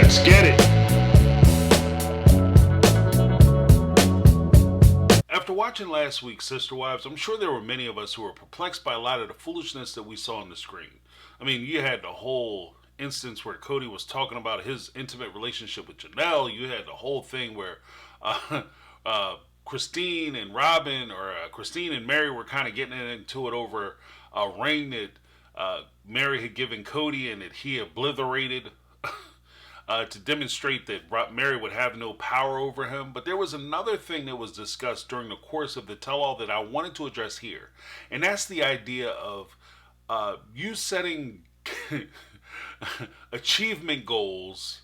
Let's get it. After watching last week's Sister Wives, I'm sure there were many of us who were perplexed by a lot of the foolishness that we saw on the screen. I mean, you had the whole instance where Cody was talking about his intimate relationship with Janelle. You had the whole thing where Christine and Robin, or Christine and Mary were kind of getting into it over a ring that Mary had given Cody and that he obliterated to demonstrate that Mary would have no power over him. But there was another thing that was discussed during the course of the tell-all that I wanted to address here. And that's the idea of you setting achievement goals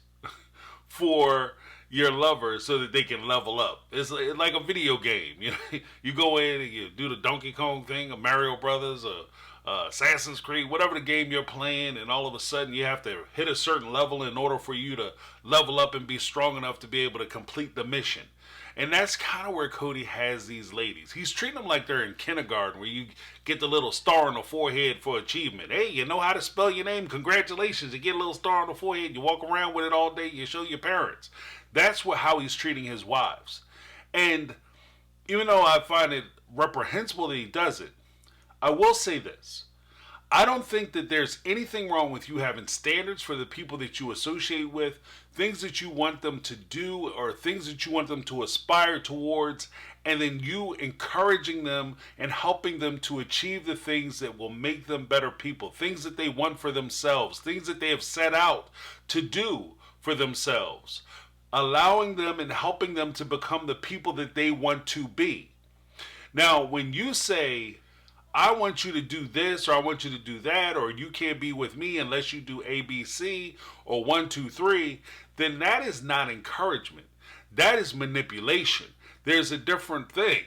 for your lover so that they can level up. It's like a video game. You know, you go in and you do the Donkey Kong thing, or Mario Brothers, or Assassin's Creed, whatever the game you're playing, and all of a sudden you have to hit a certain level in order for you to level up and be strong enough to be able to complete the mission. And that's kind of where Cody has these ladies. He's treating them like they're in kindergarten, where you get the little star on the forehead for achievement. Hey, you know how to spell your name? Congratulations. You get a little star on the forehead. You walk around with it all day. You show your parents. That's how he's treating his wives. And even though I find it reprehensible that he does it, I will say this. I don't think that there's anything wrong with you having standards for the people that you associate with, things that you want them to do or things that you want them to aspire towards, and then you encouraging them and helping them to achieve the things that will make them better people, things that they want for themselves, things that they have set out to do for themselves, allowing them and helping them to become the people that they want to be. Now, when you say, I want you to do this, or I want you to do that, or you can't be with me unless you do A, B, C, or 1, 2, 3, then that is not encouragement. That is manipulation. There's a different thing.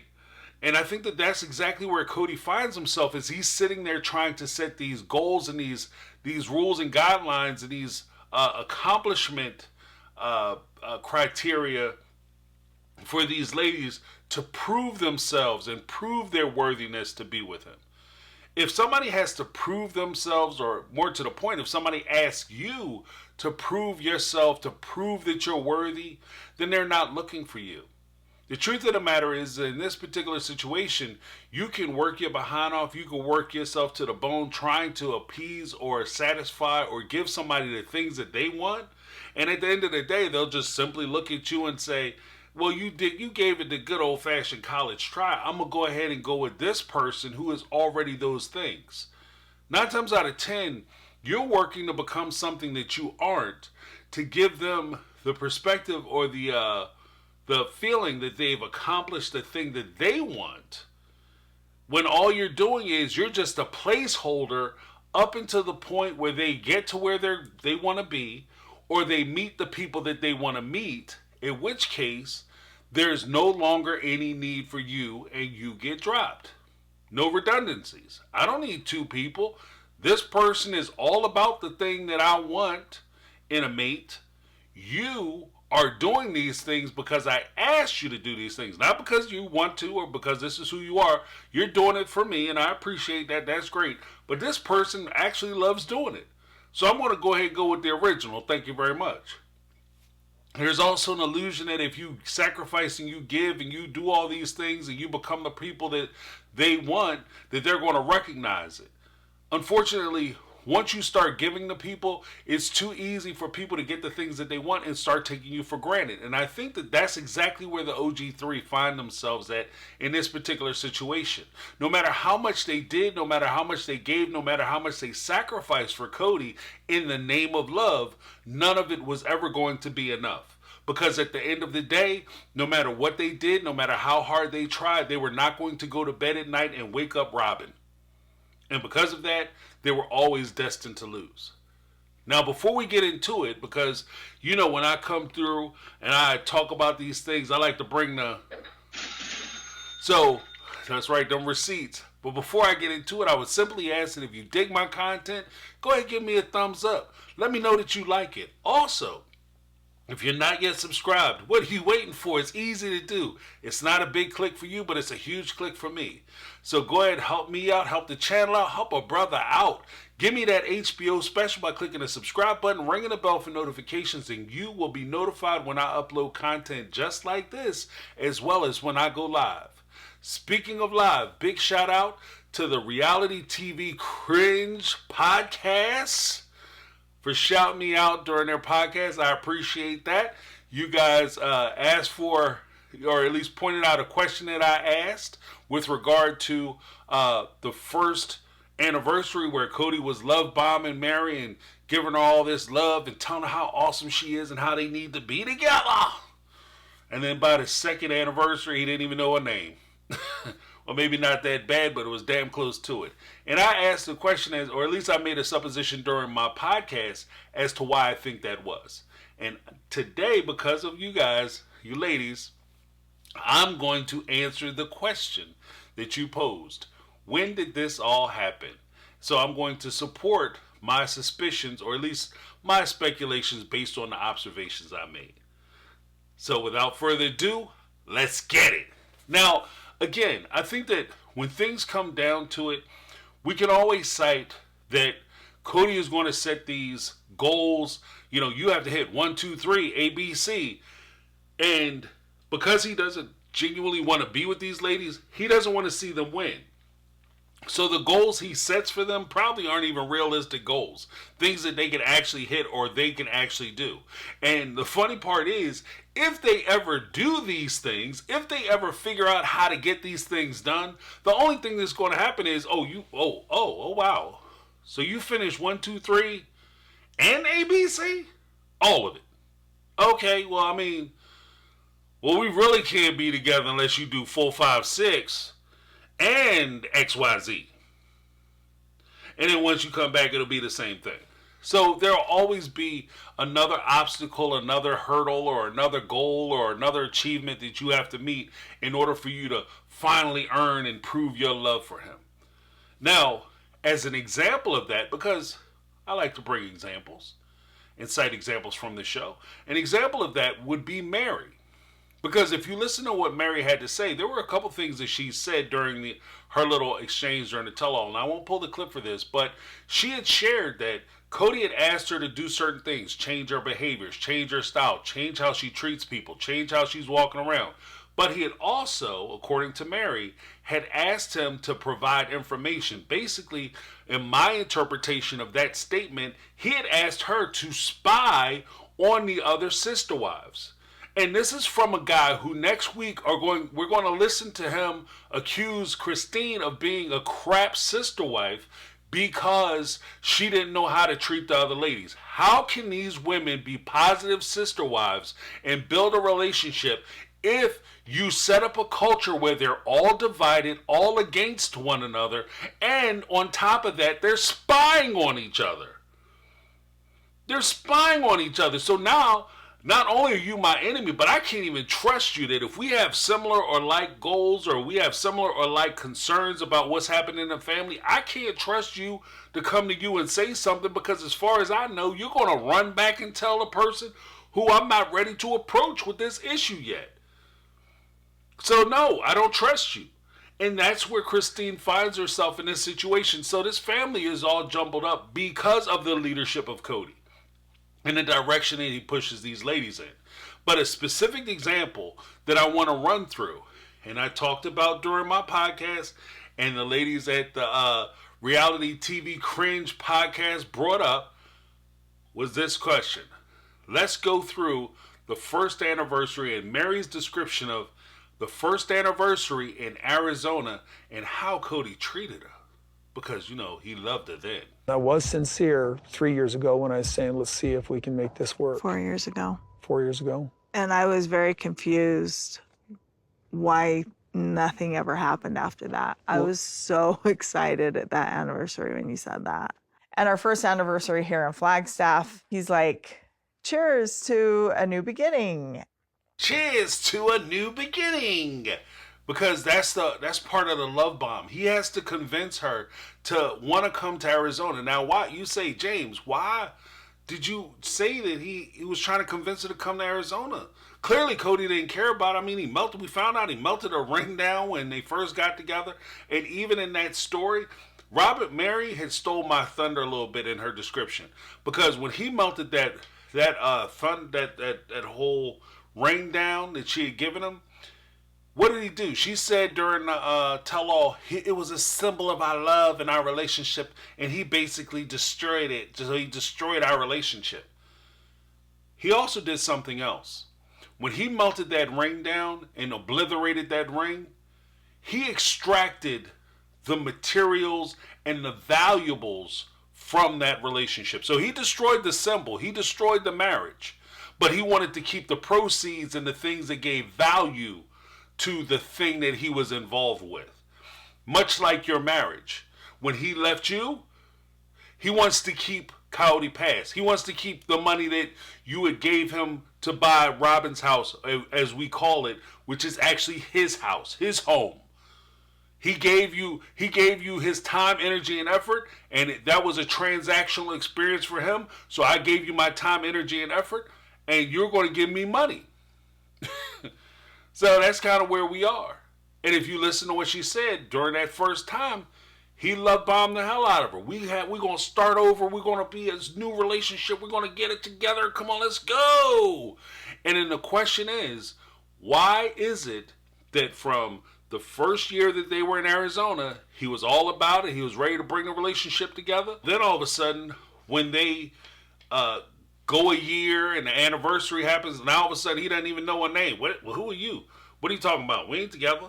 And I think that that's exactly where Cody finds himself, as he's sitting there trying to set these goals and these rules and guidelines and these accomplishment criteria for these ladies to prove themselves and prove their worthiness to be with him. If somebody has to prove themselves, or more to the point, if somebody asks you to prove yourself, to prove that you're worthy, then they're not looking for you. The truth of the matter is, in this particular situation, you can work your behind off, you can work yourself to the bone trying to appease or satisfy or give somebody the things that they want, and at the end of the day, they'll just simply look at you and say, well, you gave it the good old-fashioned college try. I'm going to go ahead and go with this person who is already those things. 9 times out of 10, you're working to become something that you aren't, to give them the perspective or the feeling that they've accomplished the thing that they want, when all you're doing is you're just a placeholder up until the point where they get to where they want to be, or they meet the people that they want to meet, in which case there's no longer any need for you and you get dropped. No redundancies. I don't need 2 people. This person is all about the thing that I want in a mate. You are doing these things because I asked you to do these things, not because you want to or because this is who you are. You're doing it for me, and I appreciate that. That's great. But this person actually loves doing it. So I'm going to go ahead and go with the original. Thank you very much. There's also an illusion that if you sacrifice and you give and you do all these things and you become the people that they want, that they're going to recognize it. Unfortunately, once you start giving to people, it's too easy for people to get the things that they want and start taking you for granted. And I think that that's exactly where the OG3 find themselves at in this particular situation. No matter how much they did, no matter how much they gave, no matter how much they sacrificed for Cody in the name of love, none of it was ever going to be enough. Because at the end of the day, no matter what they did, no matter how hard they tried, they were not going to go to bed at night and wake up Robin. And because of that, they were always destined to lose. Now, before we get into it, because, you know, when I come through and I talk about these things, I like to bring So, that's right, them receipts. But before I get into it, I would simply ask that if you dig my content, go ahead and give me a thumbs up. Let me know that you like it. Also, If you're not yet subscribed, what are you waiting for? It's easy to do. It's not a big click for you, but it's a huge click for me. So go ahead, help me out, help the channel out, help a brother out. Give me that HBO special by clicking the subscribe button, ringing the bell for notifications, and you will be notified when I upload content just like this, as well as when I go live. Speaking of live, big shout out to the Reality TV Cringe Podcast for shouting me out during their podcast. I appreciate that. You guys asked for, or at least pointed out a question that I asked with regard to the first anniversary where Cody was love bombing Mary and giving her all this love and telling her how awesome she is and how they need to be together. And then by the second anniversary, he didn't even know her name. Or maybe not that bad, but it was damn close to it. And I asked the question, or at least I made a supposition during my podcast as to why I think that was. And today, because of you guys, you ladies, I'm going to answer the question that you posed. When did this all happen? So I'm going to support my suspicions, or at least my speculations based on the observations I made. So without further ado, let's get it. Now, again, I think that when things come down to it, we can always cite that Cody is going to set these goals. You know, you have to hit 1, 2, 3, A, B, C. And because he doesn't genuinely want to be with these ladies, he doesn't want to see them win. So the goals he sets for them probably aren't even realistic goals. Things that they can actually hit or they can actually do. And the funny part is, if they ever do these things, if they ever figure out how to get these things done, the only thing that's going to happen is, wow. So you finished 1, 2, 3 and ABC? All of it. Okay, well, I mean, we really can't be together unless you do 4, 5, 6 and XYZ. And then once you come back, it'll be the same thing. So there'll always be another obstacle, another hurdle, or another goal, or another achievement that you have to meet in order for you to finally earn and prove your love for him. Now, as an example of that, because I like to bring examples and cite examples from the show, an example of that would be Mary. Because if you listen to what Mary had to say, there were a couple things that she said during her little exchange during the tell-all. And I won't pull the clip for this, but she had shared that Cody had asked her to do certain things, change her behaviors, change her style, change how she treats people, change how she's walking around. But he had also, according to Mary, had asked him to provide information. Basically, in my interpretation of that statement, he had asked her to spy on the other sister wives. And this is from a guy who next week we're going to listen to him accuse Christine of being a crap sister wife because she didn't know how to treat the other ladies. How can these women be positive sister wives and build a relationship if you set up a culture where they're all divided, all against one another, and on top of that, they're spying on each other? They're spying on each other. So now, not only are you my enemy, but I can't even trust you that if we have similar or like goals or we have similar or like concerns about what's happening in the family, I can't trust you to come to you and say something because as far as I know, you're going to run back and tell a person who I'm not ready to approach with this issue yet. So no, I don't trust you. And that's where Christine finds herself in this situation. So this family is all jumbled up because of the leadership of Cody and the direction that he pushes these ladies in. But a specific example that I want to run through, and I talked about during my podcast, and the ladies at the Reality TV Cringe Podcast brought up, was this question. Let's go through the first anniversary and Mary's description of the first anniversary in Arizona and how Cody treated her. Because, you know, he loved her then. I was sincere 3 years ago when I was saying, let's see if we can make this work. 4 years ago. 4 years ago. And I was very confused why nothing ever happened after that. I was so excited at that anniversary when you said that. And our first anniversary here in Flagstaff, he's like, cheers to a new beginning. Cheers to a new beginning. Because that's part of the love bomb. He has to convince her to want to come to Arizona. Now, why you say, James, why did you say that he was trying to convince her to come to Arizona? Clearly, Kody didn't care about it. I mean, he melted. We found out he melted her ring down when they first got together. And even in that story, Robert Mary had stole my thunder a little bit in her description, because when he melted that whole ring down that she had given him, what did he do? She said during the tell-all, it was a symbol of our love and our relationship, and he basically destroyed it. So he destroyed our relationship. He also did something else. When he melted that ring down and obliterated that ring, he extracted the materials and the valuables from that relationship. So he destroyed the symbol. He destroyed the marriage. But he wanted to keep the proceeds and the things that gave value to the thing that he was involved with. Much like your marriage. When he left you, he wants to keep Coyote Pass. He wants to keep the money that you had gave him to buy Robin's house, as we call it, which is actually his house, his home. He gave you his time, energy, and effort, and that was a transactional experience for him. So I gave you my time, energy, and effort, and you're going to give me money. So that's kind of where we are. And if you listen to what she said during that first time, he love bombed the hell out of her. We're going to start over. We're going to be a new relationship. We're going to get it together. Come on, let's go. And then the question is, why is it that from the first year that they were in Arizona, he was all about it. He was ready to bring the relationship together. Then all of a sudden, when they go a year and the anniversary happens, and all of a sudden he doesn't even know her name. Who are you? What are you talking about? We ain't together.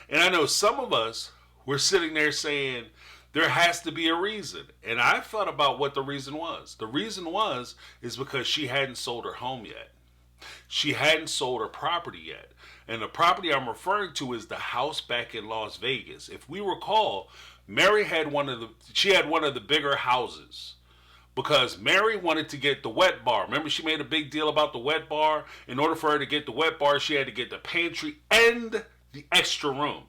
And I know some of us were sitting there saying, there has to be a reason. And I thought about what the reason was. The reason is because she hadn't sold her home yet. She hadn't sold her property yet. And the property I'm referring to is the house back in Las Vegas. If we recall, Mary had one of the bigger houses, because Mary wanted to get the wet bar. Remember, she made a big deal about the wet bar. In order for her to get the wet bar, she had to get the pantry and the extra room.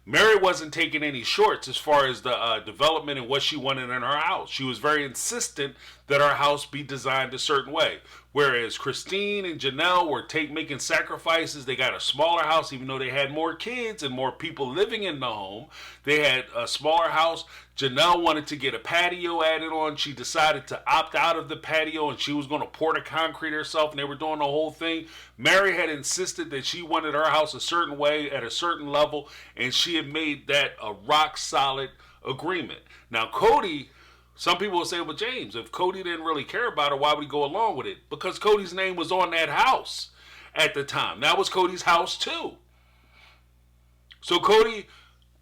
Mary wasn't taking any shorts as far as the development and what she wanted in her house. She was very insistent that her house be designed a certain way. Whereas Christine and Janelle were making sacrifices. They got a smaller house, even though they had more kids and more people living in the home. They had a smaller house. Janelle wanted to get a patio added on. She decided to opt out of the patio, and she was going to pour the concrete herself, and they were doing the whole thing. Mary had insisted that she wanted her house a certain way at a certain level, and she had made that a rock solid agreement. Now, Cody, some people will say, well, James, if Cody didn't really care about her, why would he go along with it? Because Cody's name was on that house at the time. That was Cody's house too. So Cody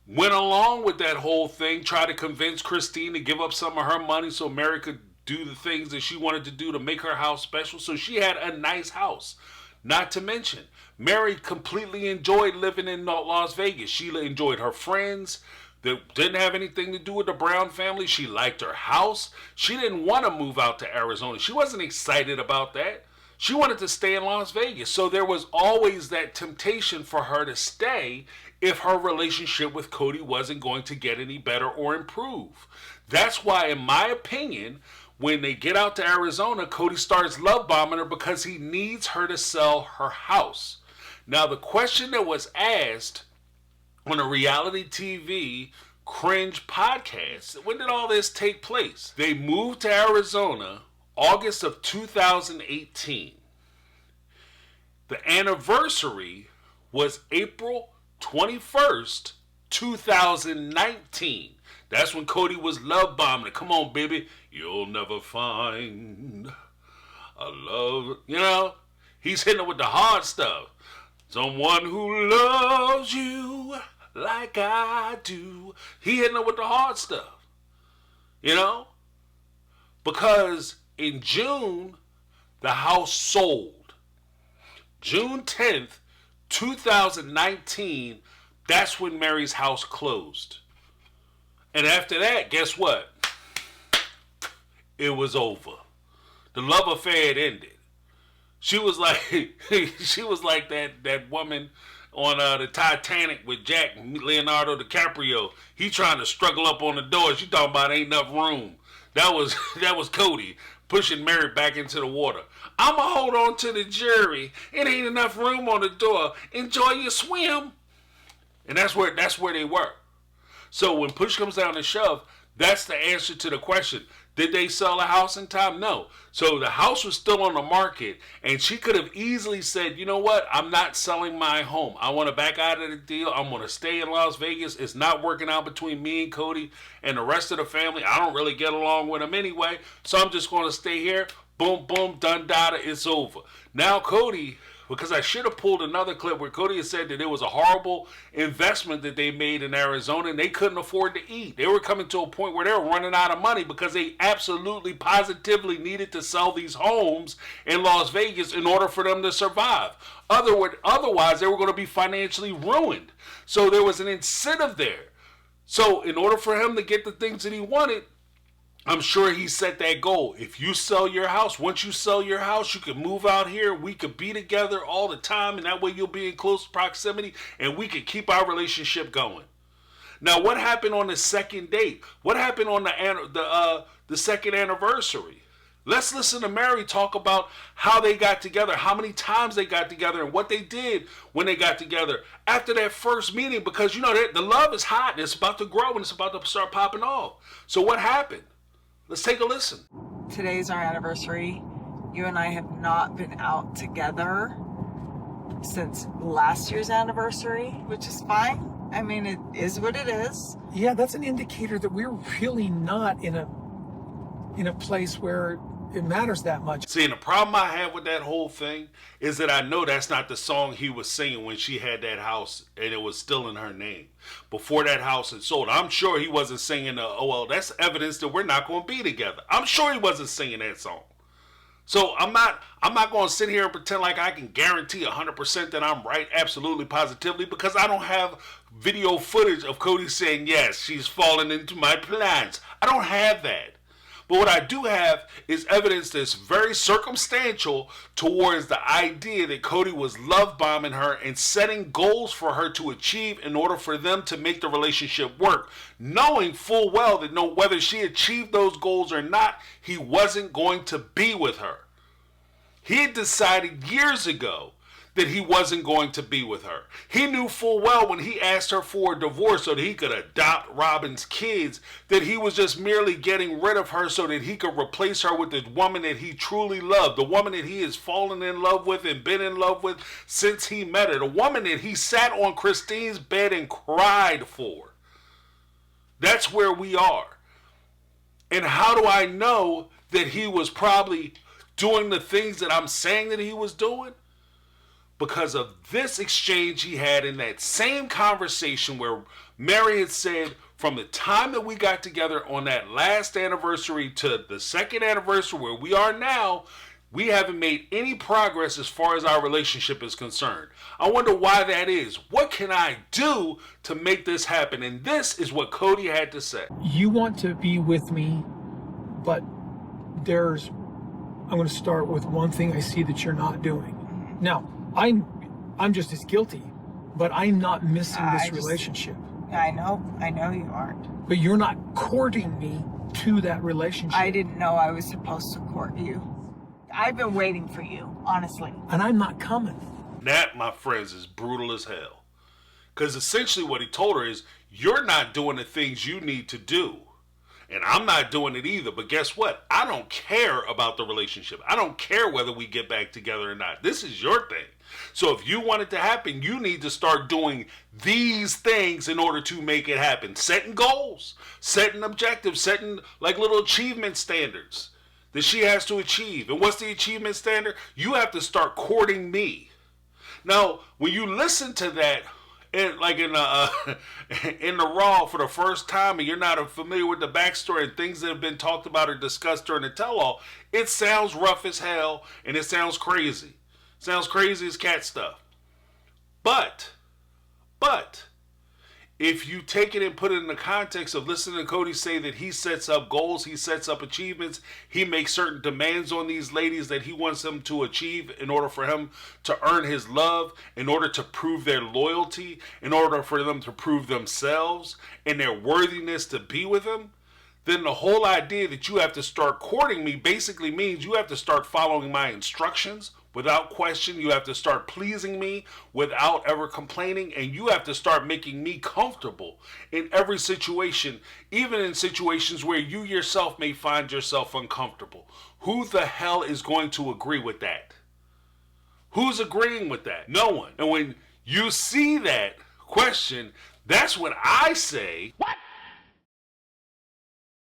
went along with that whole thing, tried to convince Christine to give up some of her money so Mary could do the things that she wanted to do to make her house special. So she had a nice house. Not to mention, Mary completely enjoyed living in Las Vegas. She enjoyed her friends that didn't have anything to do with the Brown family. She liked her house. She didn't want to move out to Arizona. She wasn't excited about that. She wanted to stay in Las Vegas. So there was always that temptation for her to stay if her relationship with Cody wasn't going to get any better or improve. That's why, in my opinion, when they get out to Arizona, Cody starts love bombing her because he needs her to sell her house. Now, the question that was asked on a reality TV cringe podcast, when did all this take place? They moved to Arizona August of 2018. The anniversary was April 21st, 2019. That's when Cody was love bombing. Come on, baby. You'll never find a love. You know, he's hitting it with the hard stuff. Someone who loves you like I do. He hitting it with the hard stuff. You know? Because in June, the house sold. June 10th, 2019, that's when Mary's house closed. And after that, guess what? It was over. The love affair had ended. She was like that woman on the Titanic with Leonardo DiCaprio. He trying to struggle up on the door. She talking about ain't enough room. That was that was Cody pushing Mary back into the water. I'ma hold on to the jury. It ain't enough room on the door. Enjoy your swim. And that's where they were. So when push comes down to shove, that's the answer to the question. Did they sell the house in time? No. So the house was still on the market, and she could have easily said, you know what? I'm not selling my home. I want to back out of the deal. I'm going to stay in Las Vegas. It's not working out between me and Cody and the rest of the family. I don't really get along with them anyway, so I'm just going to stay here. Boom, boom, done, data, it's over. Now Cody, because I should have pulled another clip where Cody had said that it was a horrible investment that they made in Arizona and they couldn't afford to eat. They were coming to a point where they were running out of money because they absolutely, positively needed to sell these homes in Las Vegas in order for them to survive. Otherwise, they were going to be financially ruined. So there was an incentive there. So in order for him to get the things that he wanted, I'm sure he set that goal. If you sell your house, once you sell your house, you can move out here. We could be together all the time, and that way you'll be in close proximity, and we could keep our relationship going. Now, what happened on the second date? What happened on the second anniversary? Let's listen to Mary talk about how they got together, how many times they got together, and what they did when they got together after that first meeting. Because, you know, the love is hot, and it's about to grow, and it's about to start popping off. So what happened? Let's take a listen. Today's our anniversary. You and I have not been out together since last year's anniversary, which is fine. I mean, it is what it is. Yeah, that's an indicator that we're really not in a place where it matters that much. See, and the problem I have with that whole thing is that I know that's not the song he was singing when she had that house and it was still in her name. Before that house had sold. I'm sure he wasn't singing, oh, well, that's evidence that we're not going to be together. I'm sure he wasn't singing that song. So I'm not going to sit here and pretend like I can guarantee 100% that I'm right, absolutely, positively, because I don't have video footage of Cody saying, yes, she's fallen into my plans. I don't have that. But what I do have is evidence that's very circumstantial towards the idea that Cody was love bombing her and setting goals for her to achieve in order for them to make the relationship work, knowing full well that whether she achieved those goals or not, he wasn't going to be with her. He had decided years ago that he wasn't going to be with her. He knew full well when he asked her for a divorce so that he could adopt Robin's kids, that he was just merely getting rid of her so that he could replace her with the woman that he truly loved, the woman that he has fallen in love with and been in love with since he met her, the woman that he sat on Christine's bed and cried for. That's where we are. And how do I know that he was probably doing the things that I'm saying that he was doing? Because of this exchange he had in that same conversation where Mary had said, from the time that we got together on that last anniversary to the second anniversary where we are now, we haven't made any progress as far as our relationship is concerned. I wonder why that is. What can I do to make this happen? And this is what Cody had to say. You want to be with me, but I'm going to start with one thing I see that you're not doing. Now, I'm just as guilty, but I'm not missing this relationship. I know you aren't. But you're not courting me to that relationship. I didn't know I was supposed to court you. I've been waiting for you, honestly. And I'm not coming. That, my friends, is brutal as hell. Because essentially what he told her is, you're not doing the things you need to do. And I'm not doing it either. But guess what? I don't care about the relationship. I don't care whether we get back together or not. This is your thing. So if you want it to happen, you need to start doing these things in order to make it happen. Setting goals, setting objectives, setting like little achievement standards that she has to achieve. And what's the achievement standard? You have to start courting me. Now, when you listen to that, in the raw for the first time, and you're not familiar with the backstory and things that have been talked about or discussed during the tell-all, it sounds rough as hell and it sounds crazy. Sounds crazy as cat stuff. But if you take it and put it in the context of listening to Cody say that he sets up goals, he sets up achievements, he makes certain demands on these ladies that he wants them to achieve in order for him to earn his love, in order to prove their loyalty, in order for them to prove themselves and their worthiness to be with him, then the whole idea that you have to start courting me basically means you have to start following my instructions without question. You have to start pleasing me without ever complaining, and you have to start making me comfortable in every situation, even in situations where you yourself may find yourself uncomfortable. Who the hell is going to agree with that? Who's agreeing with that? No one. And when you see that question, that's when I say, what?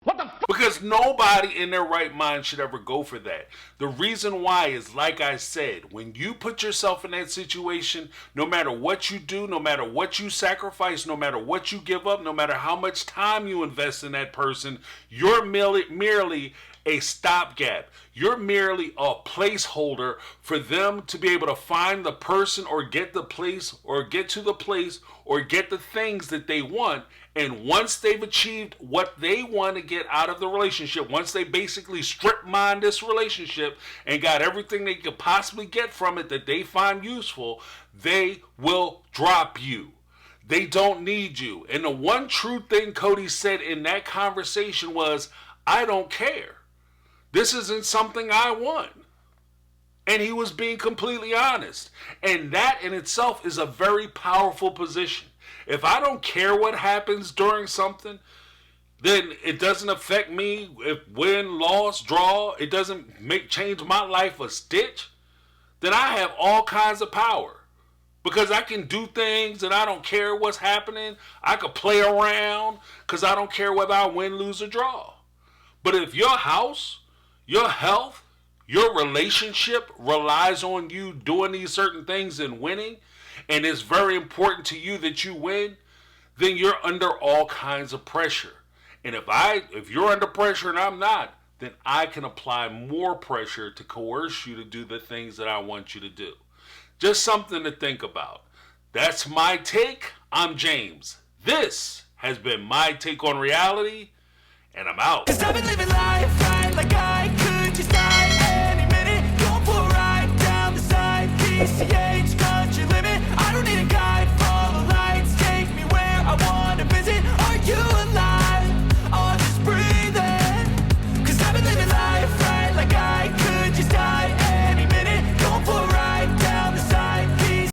What the f? Because nobody in their right mind should ever go for that. The reason why is, like I said, when you put yourself in that situation, no matter what you do, no matter what you sacrifice, no matter what you give up, no matter how much time you invest in that person, you're merely a stopgap. You're merely a placeholder for them to be able to find the person or get the place or get to the place or get the things that they want. And once they've achieved what they want to get out of the relationship, once they basically strip mine this relationship and got everything they could possibly get from it that they find useful, they will drop you. They don't need you. And the one true thing Cody said in that conversation was, I don't care. This isn't something I want. And he was being completely honest. And that in itself is a very powerful position. If I don't care what happens during something, then it doesn't affect me. If win, loss, draw, it doesn't change my life a stitch. Then I have all kinds of power. Because I can do things and I don't care what's happening. I could play around because I don't care whether I win, lose, or draw. But if your house, your health, your relationship relies on you doing these certain things and winning, and it's very important to you that you win, then you're under all kinds of pressure. And if you're under pressure and I'm not, then I can apply more pressure to coerce you to do the things that I want you to do. Just something to think about. That's my take. I'm James. This has been My Take on Reality, and I'm out. 'Cause I've been living life right like I